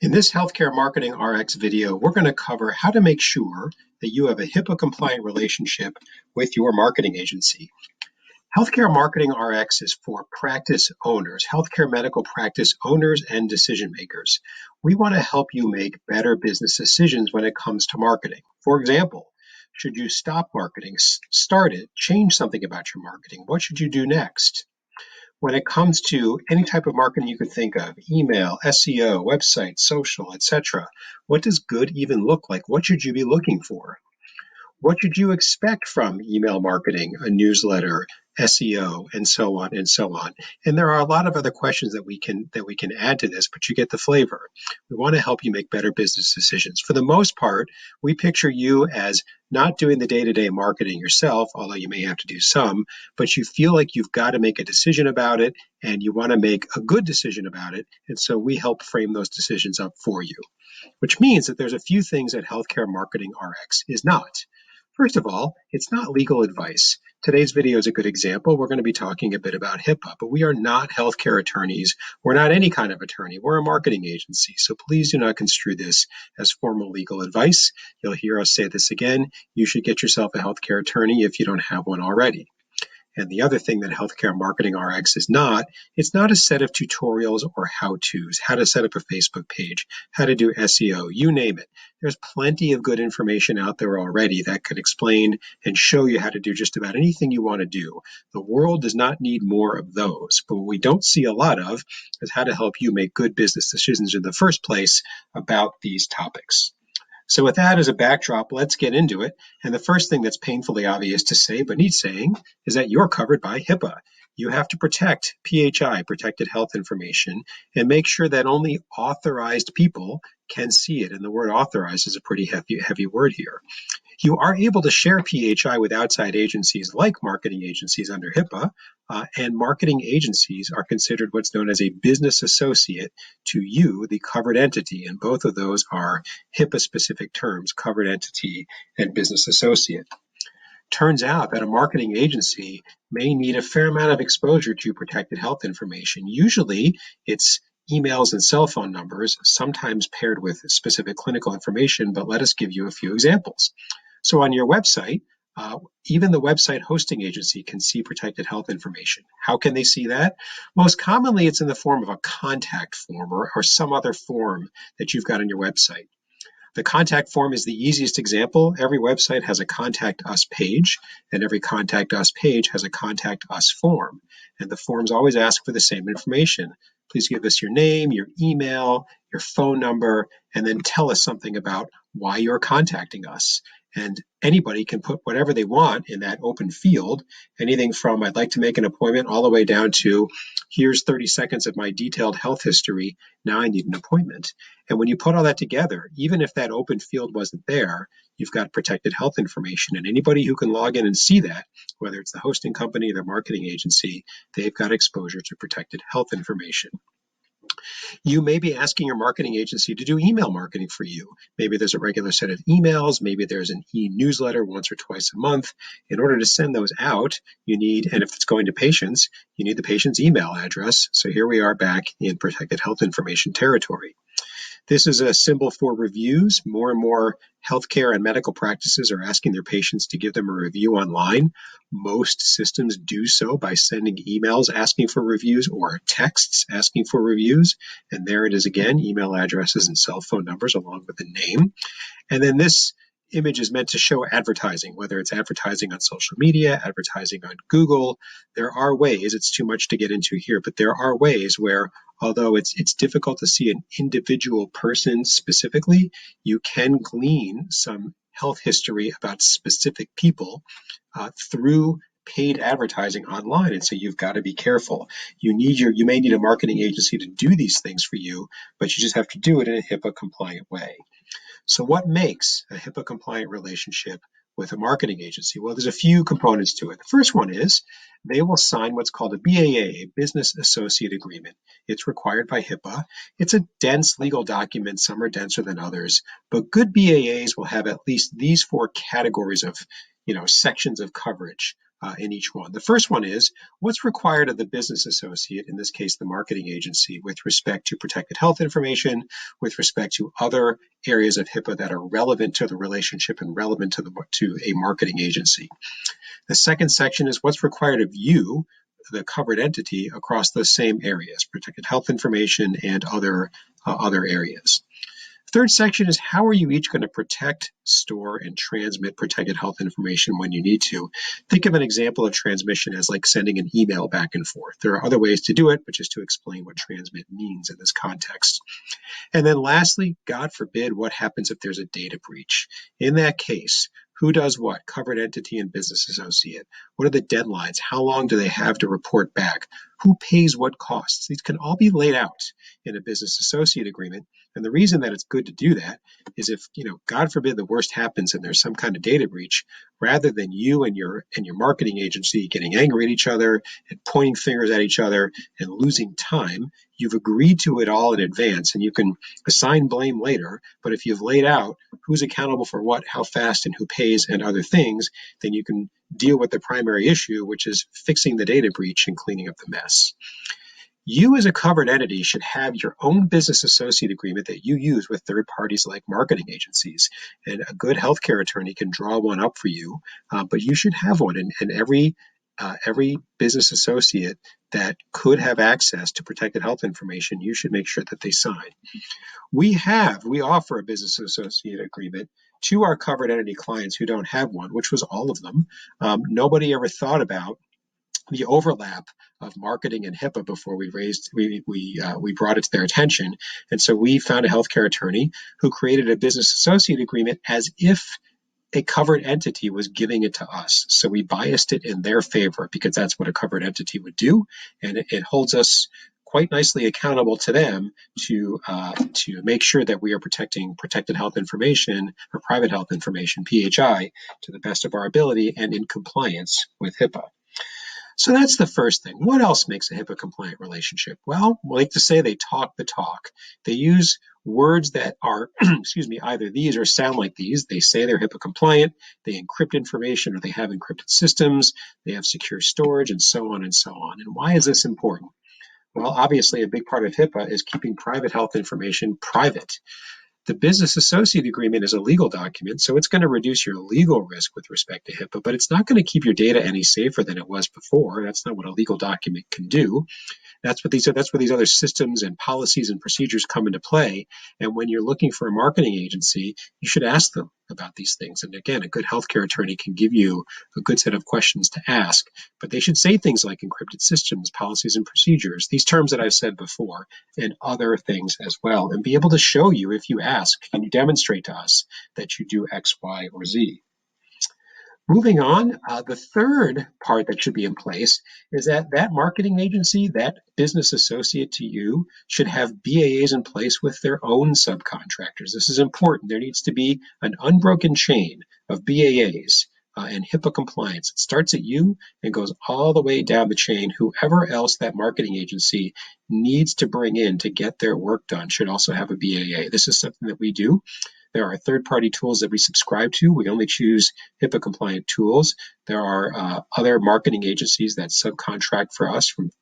In this Healthcare Marketing RX video, we're going to cover how to make sure that you have a HIPAA compliant relationship with your marketing agency. Healthcare Marketing RX is for practice owners, healthcare medical practice owners and decision makers. We want to help you make better business decisions when it comes to marketing. For example, should you stop marketing, start it, change something about your marketing? What should you do next? When it comes to any type of marketing you could think of, email, SEO, website, social, etc., what does good even look like? What should you be looking for? What should you expect from email marketing, a newsletter, SEO, and so on and so on? And there are a lot of other questions that we can add to this, but you get the flavor. We want to help you make better business decisions. For the most part, we picture you as not doing the day-to-day marketing yourself, although you may have to do some, but you feel like you've got to make a decision about it and you want to make a good decision about it. And so we help frame those decisions up for you, which means that there's a few things that Healthcare Marketing RX is not. First of all, it's not legal advice. Today's video is a good example. We're going to be talking a bit about HIPAA, but we are not healthcare attorneys. We're not any kind of attorney. We're a marketing agency, so please do not construe this as formal legal advice. You'll hear us say this again. You should get yourself a healthcare attorney if you don't have one already. And the other thing that Healthcare Marketing RX is not, it's not a set of tutorials or how-tos, how to set up a Facebook page, how to do SEO, you name it. There's plenty of good information out there already that could explain and show you how to do just about anything you want to do. The world does not need more of those, but what we don't see a lot of is how to help you make good business decisions in the first place about these topics. So with that as a backdrop, let's get into it. And the first thing that's painfully obvious to say, but needs saying, is that you're covered by HIPAA. You have to protect PHI, protected health information, and make sure that only authorized people can see it. And the word authorized is a pretty heavy word here. You are able to share PHI with outside agencies like marketing agencies under HIPAA, and marketing agencies are considered what's known as a business associate to you, the covered entity, and both of those are HIPAA-specific terms, covered entity and business associate. Turns out that a marketing agency may need a fair amount of exposure to protected health information. Usually, it's emails and cell phone numbers, sometimes paired with specific clinical information, but let us give you a few examples. So on your website, even the website hosting agency can see protected health information. How can they see that? Most commonly, it's in the form of a contact form or some other form that you've got on your website. The contact form is the easiest example. Every website has a contact us page, and every contact us page has a contact us form. And the forms always ask for the same information. Please give us your name, your email, your phone number, and then tell us something about why you're contacting us. And anybody can put whatever they want in that open field, anything from I'd like to make an appointment all the way down to here's 30 seconds of my detailed health history, now I need an appointment. And when you put all that together, even if that open field wasn't there, you've got protected health information. And anybody who can log in and see that, whether it's the hosting company or the marketing agency, they've got exposure to protected health information. You may be asking your marketing agency to do email marketing for you. Maybe there's a regular set of emails. Maybe there's an e-newsletter once or twice a month. In order to send those out, you need, and if it's going to patients, you need the patient's email address. So here we are back in protected health information territory. This is a symbol for reviews. More and more healthcare and medical practices are asking their patients to give them a review online. Most systems do so by sending emails asking for reviews or texts asking for reviews. And there it is again, email addresses and cell phone numbers along with the name. And then this image is meant to show advertising, whether it's advertising on social media, advertising on Google. There are ways, it's too much to get into here, but there are ways where although it's difficult to see an individual person specifically, you can glean some health history about specific people through paid advertising online. And so you've got to be careful. You may need a marketing agency to do these things for you, but you just have to do it in a HIPAA compliant way. So what makes a HIPAA compliant relationship with a marketing agency? Well, there's a few components to it. The first one is they will sign what's called a BAA, a Business Associate Agreement. It's required by HIPAA. It's a dense legal document. Some are denser than others, but good BAAs will have at least these four categories of, sections of coverage. in each one. The first one is what's required of the business associate, in this case, the marketing agency, with respect to protected health information, with respect to other areas of HIPAA that are relevant to the relationship and relevant to a marketing agency. The second section is what's required of you, the covered entity, across those same areas, protected health information and other areas. Third section is how are you each going to protect, store, and transmit protected health information when you need to. Think of an example of transmission as like sending an email back and forth. There are other ways to do it, but just to explain what transmit means in this context. And then lastly, God forbid, what happens if there's a data breach? In that case, who does what? Covered entity and business associate. What are the deadlines? How long do they have to report back? Who pays what costs? These can all be laid out in a business associate agreement. And the reason that it's good to do that is if, God forbid the worst happens and there's some kind of data breach, rather than you and your marketing agency getting angry at each other and pointing fingers at each other and losing time, you've agreed to it all in advance and you can assign blame later. But if you've laid out who's accountable for what, how fast, and who pays and other things, then you can deal with the primary issue, which is fixing the data breach and cleaning up the mess. You as a covered entity should have your own business associate agreement that you use with third parties like marketing agencies. And a good healthcare attorney can draw one up for you, but you should have one. And every business associate that could have access to protected health information, you should make sure that they sign. We offer a business associate agreement to our covered entity clients who don't have one, which was all of them. Nobody ever thought about the overlap of marketing and HIPAA before we brought it to their attention. And so we found a healthcare attorney who created a business associate agreement as if a covered entity was giving it to us. So we biased it in their favor because that's what a covered entity would do. And it holds us quite nicely accountable to them to make sure that we are protecting protected health information or private health information, PHI, to the best of our ability and in compliance with HIPAA. So that's the first thing. What else makes a HIPAA compliant relationship? Well, we like to say they talk the talk. They use words that are, either these or sound like these. They say they're HIPAA compliant, they encrypt information or they have encrypted systems, they have secure storage, and so on and so on. And why is this important? Well, obviously a big part of HIPAA is keeping private health information private. The business associate agreement is a legal document, so it's going to reduce your legal risk with respect to HIPAA, but it's not going to keep your data any safer than it was before. That's not what a legal document can do. That's where these other systems and policies and procedures come into play. And when you're looking for a marketing agency, you should ask them about these things. And again, a good healthcare attorney can give you a good set of questions to ask, but they should say things like encrypted systems, policies and procedures, these terms that I've said before, and other things as well, and be able to show you if you ask, can you demonstrate to us that you do X, Y, or Z? Moving on, the third part that should be in place is that marketing agency, that business associate to you, should have BAAs in place with their own subcontractors. This is important. There needs to be an unbroken chain of BAAs and HIPAA compliance. It starts at you and goes all the way down the chain. Whoever else that marketing agency needs to bring in to get their work done should also have a BAA. This is something that we do. There are third-party tools that we subscribe to. We only choose HIPAA-compliant tools. There are other marketing agencies that subcontract for us from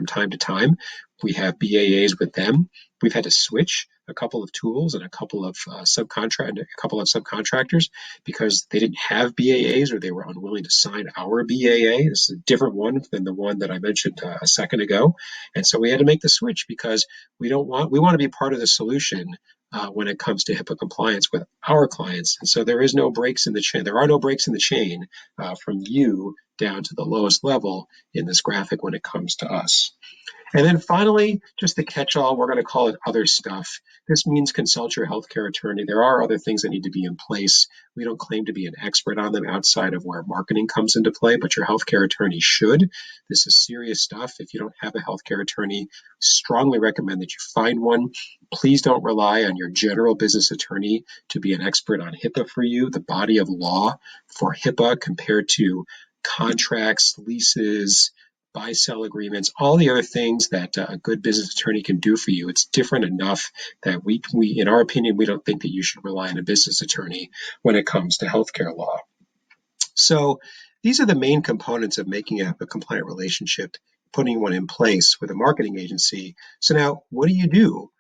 time to time. We have BAAs with them. We've had to switch a couple of tools and a couple of subcontractors because they didn't have BAAs or they were unwilling to sign our BAA. This is a different one than the one that I mentioned a second ago. And so we had to make the switch because we want to be part of the solution when it comes to HIPAA compliance with our clients. And so there is no breaks in the chain. There are no breaks in the chain from you down to the lowest level in this graphic when it comes to us. And then finally, just the catch-all, we're going to call it other stuff. This means consult your healthcare attorney. There are other things that need to be in place. We don't claim to be an expert on them outside of where marketing comes into play, but your healthcare attorney should. This is serious stuff. If you don't have a healthcare attorney, strongly recommend that you find one. Please don't rely on your general business attorney to be an expert on HIPAA for you. The body of law for HIPAA compared to contracts, leases, buy-sell agreements, all the other things that a good business attorney can do for you. It's different enough that we, in our opinion, we don't think that you should rely on a business attorney when it comes to healthcare law. So These are the main components of making a compliant relationship, putting one in place with a marketing agency. So now, what do?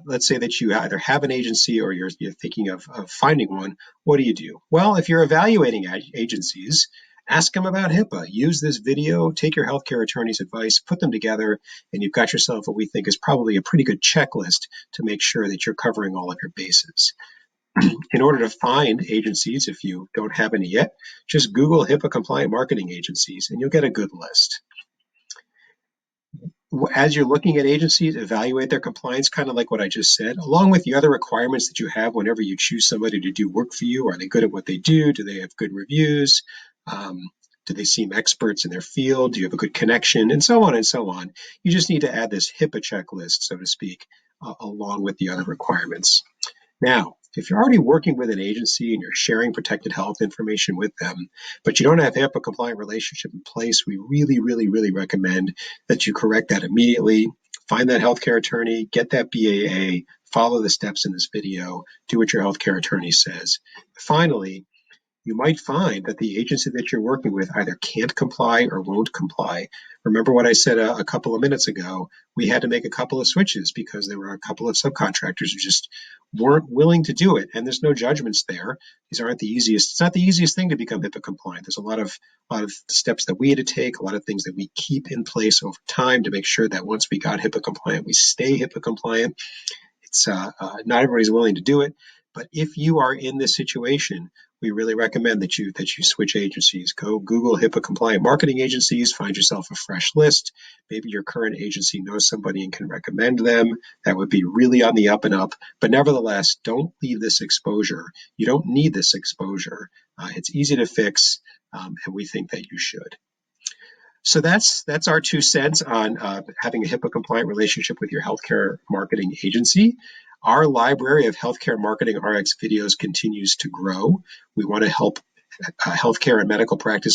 Let's say that you either have an agency or you're thinking of finding one. What do you do? Well, if you're evaluating agencies, ask them about HIPAA. Use this video, take your healthcare attorney's advice, put them together, and you've got yourself what we think is probably a pretty good checklist to make sure that you're covering all of your bases. In order to find agencies, if you don't have any yet, just Google HIPAA compliant marketing agencies and you'll get a good list. As you're looking at agencies, evaluate their compliance, kind of like what I just said, along with the other requirements that you have whenever you choose somebody to do work for you. Are they good at what they do? Do they have good reviews? Do they seem experts in their field? Do you have a good connection? And so on and so on. You just need to add this HIPAA checklist, so to speak, along with the other requirements. Now, if you're already working with an agency and you're sharing protected health information with them, but you don't have HIPAA compliant relationship in place, we really recommend that you correct that immediately. Find that healthcare attorney, get that BAA, follow the steps in this video, do what your healthcare attorney says. Finally, you might find that the agency that you're working with either can't comply or won't comply. Remember what I said a couple of minutes ago? We had to make a couple of switches because there were a couple of subcontractors who just weren't willing to do it. And there's no judgments there. These aren't the easiest. It's not the easiest thing to become HIPAA compliant. There's a lot of steps that we had to take, a lot of things that we keep in place over time to make sure that once we got HIPAA compliant, we stay HIPAA compliant. It's not everybody's willing to do it, but if you are in this situation, we really recommend that you switch agencies. Go Google HIPAA compliant marketing agencies, find yourself a fresh list. Maybe your current agency knows somebody and can recommend them. That would be really on the up and up. But nevertheless, don't leave this exposure. You don't need this exposure. It's easy to fix, and we think that you should. So that's our 2 cents on having a HIPAA compliant relationship with your healthcare marketing agency. Our library of healthcare marketing RX videos continues to grow. We want to help healthcare and medical practice